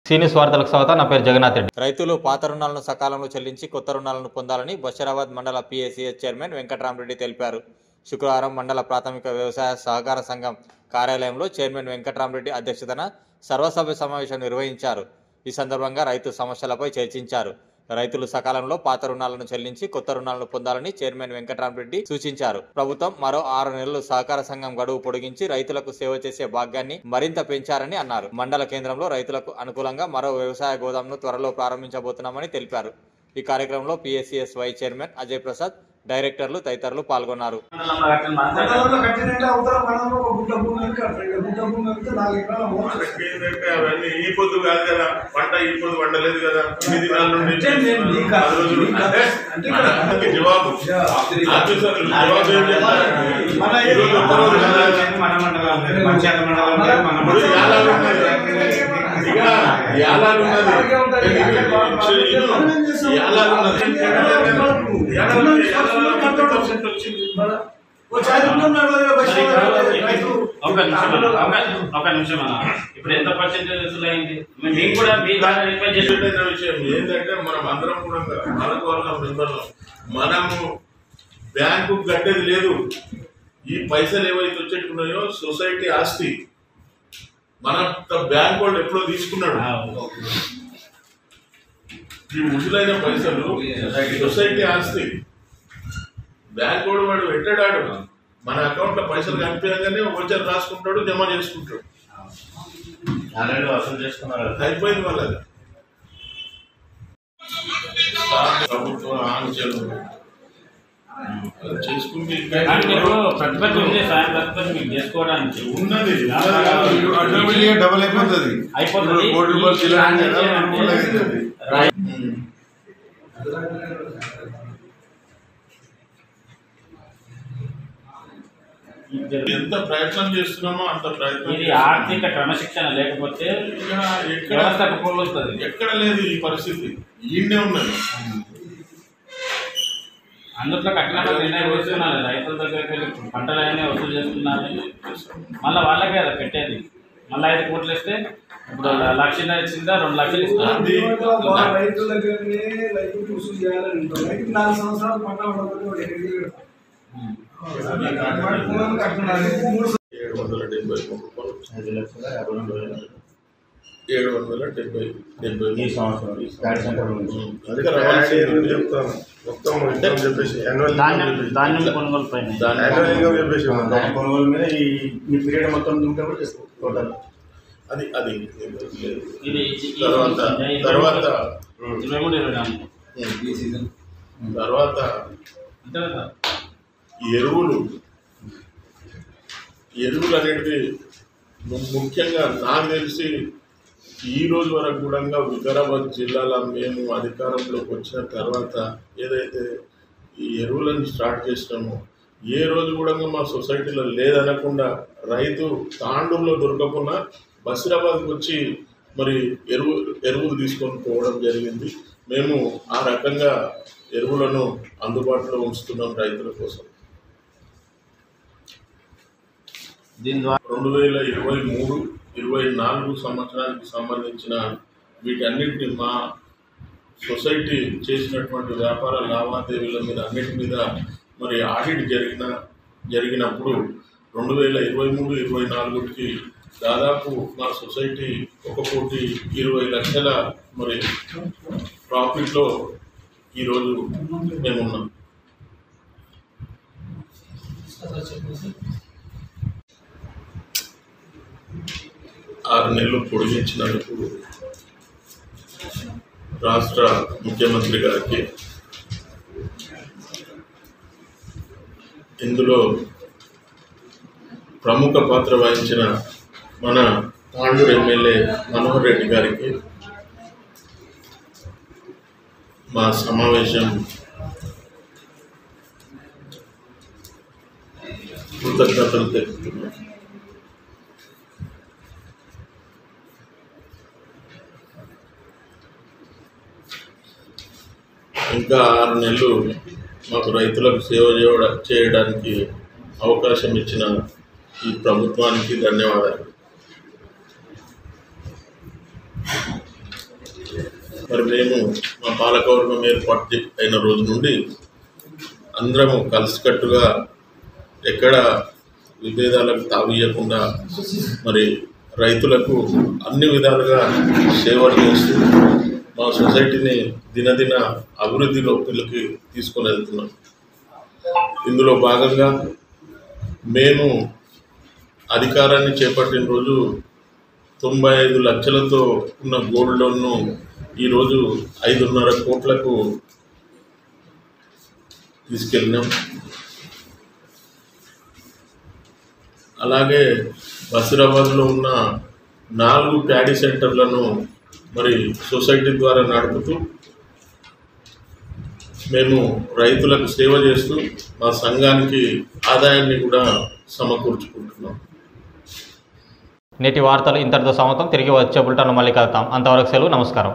సీనియస్ వార్తలకు స్వాగతం. నా పేరు జగన్నాథ్ రెడ్డి. రైతులు పాత రుణాలను సకాలంలో చెల్లించి కొత్త రుణాలను పొందాలని బషీరాబాద్ మండల PACS చైర్మన్ వెంకటరామరెడ్డి తెలిపారు. శుక్రవారం మండల ప్రాథమిక వ్యవసాయ సహకార సంఘం కార్యాలయంలో చైర్మన్ వెంకటరామరెడ్డి అధ్యక్షతన సర్వసభ్య సమావేశం నిర్వహించారు. ఈ సందర్భంగా రైతు సమస్యలపై చర్చించారు. రైతులు సకాలంలో పాత రుణాలను చెల్లించి కొత్త రుణాలను పొందాలని చైర్మన్ వెంకటరామరెడ్డి సూచించారు. ప్రభుత్వం మరో 6 నెలలు సహకార సంఘం గడువు పొడిగించి రైతులకు సేవ చేసే భాగ్యాన్ని మరింత పెంచారని అన్నారు. మండల కేంద్రంలో రైతులకు అనుకూలంగా మరో వ్యవసాయ గోదాంను త్వరలో ప్రారంభించబోతున్నామని తెలిపారు. ఈ కార్యక్రమంలో PACS vice chairman Ajay Prasad, డైరెక్టర్లు తదితరులు పాల్గొన్నారు. ఇప్పుడు ఎంత పర్సెంటేజ్ అయింది? మీకు కూడా మీ విషయం ఏంటంటే మనం అందరం కూడా మనము బ్యాంకు కట్టేది లేదు. ఈ పైసలు ఏవైతే వచ్చేట్టున్నాయో సొసైటీ ఆస్తి మన బ్యాంక్ వాళ్ళు ఎప్పుడో తీసుకున్నాడు. ఈ ముసులైన పైసలు సొసైటీ ఆస్తి. బ్యాంక్ వాడు వాడు పెట్టాడు, మన అకౌంట్ లో పైసలు కనిపించగానే వచ్చారు రాసుకుంటాడు, జమ చేసుకుంటాడు. అయిపోయింది వాళ్ళది. ప్రభుత్వం ఆంక్షలు చేసుకుంటే ఉన్నది డబల్ అయిపోతుంది. ఎంత ప్రయత్నం చేస్తున్నామో అంత ప్రయత్నం. ఇది ఆర్థిక క్రమశిక్షణ లేకపోతే ఎక్కడ లేదు ఈ పరిస్థితి. ఈయనే ఉన్నది. అందులో కఠినంగా నిర్ణయం వేస్తున్నారు. రైతుల దగ్గరికి వెళ్ళి పంటలనే వసూలు చేస్తున్నారు. మళ్ళీ వాళ్ళకే కదా పెట్టేది. మళ్ళీ 5 కోట్లు ఇస్తే ఇప్పుడు 1 లక్ష ఇచ్చిందా 2 లక్షలు ఇస్తారు. రైతుల దగ్గరనే రైతు వసూలు చేయాలని 4 సంవత్సరాలు పంట ఉండదు. 770 సంవత్సరం కొనుగోలు పైన కొనుగోలు మీద ఈ పీరియడ్ మొత్తం టోటల్ అది అది ఇది తర్వాత 23-24 తర్వాత ఎరువులు అనేది ముఖ్యంగా నాకు తెలిసి ఈ రోజు వరకు కూడా వికారాబాద్ జిల్లాలో మేము అధికారంలోకి వచ్చిన తర్వాత ఏదైతే ఈ ఎరువులను స్టార్ట్ చేసినామో ఏ రోజు కూడా మా సొసైటీలో లేదనకుండా రైతు తాండూరులో దొరకకుండా బషీరాబాద్కి వచ్చి మరి ఎరువులు తీసుకొని పోవడం జరిగింది. మేము ఆ రకంగా ఎరువులను అందుబాటులో ఉంచుతున్నాం రైతుల కోసం. 2023-24 సంవత్సరానికి సంబంధించిన వీటన్నిటిని మా సొసైటీ చేసినటువంటి వ్యాపార లావాదేవీల మీద అన్నిటి మీద మరి ఆడిట్ జరిగినప్పుడు 2023-24కి దాదాపు మా సొసైటీ 1,20,00,000 మరి ప్రాఫిట్లో ఈరోజు మేమున్నాం. ఆరు నెలలు పొడిగించినందుకు రాష్ట్ర ముఖ్యమంత్రి గారికి, ఇందులో ప్రముఖ పాత్ర వహించిన మన తాండూరు ఎమ్మెల్యే మనోహర్ రెడ్డి గారికి మా సమావేశం కృతజ్ఞతలు తెలుపుతున్నాం. ఇంకా 6 నెలలు మాకు రైతులకు సేవ చేయడానికి అవకాశం ఇచ్చిన ఈ ప్రభుత్వానికి ధన్యవాదాలు. మరి మేము మా పాలకవర్గం ఏర్పాటు అయిన రోజు నుండి అందరము కలిసికట్టుగా ఎక్కడ విభేదాలకు తావియకుండా మరి రైతులకు అన్ని విధాలుగా సేవలు చేస్తూ మా సొసైటీని దినదిన అభివృద్ధిలోకి తీసుకొని వెళ్తున్నాం. ఇందులో భాగంగా మేము అధికారాన్ని చేపట్టిన రోజు 95 లక్షలతో ఉన్న గోల్డ్ లోన్ను ఈరోజు 5.5 కోట్లకు తీసుకెళ్ళినాం. అలాగే బషీరాబాద్లో ఉన్న 4 ప్యాడీ సెంటర్లను మరి సొసైటీ ద్వారా నడుపుతూ మేము రైతులకు సేవ చేస్తూ మా సంఘానికి ఆదాయాన్ని కూడా సమకూర్చుకుంటున్నాం. నేటి వార్తలు ఇంతటితో సమాప్తం. తిరిగి వచ్చే బులెటిన్లో మళ్ళీ కలుద్దాం. అంతవరకు సెలవు. నమస్కారం.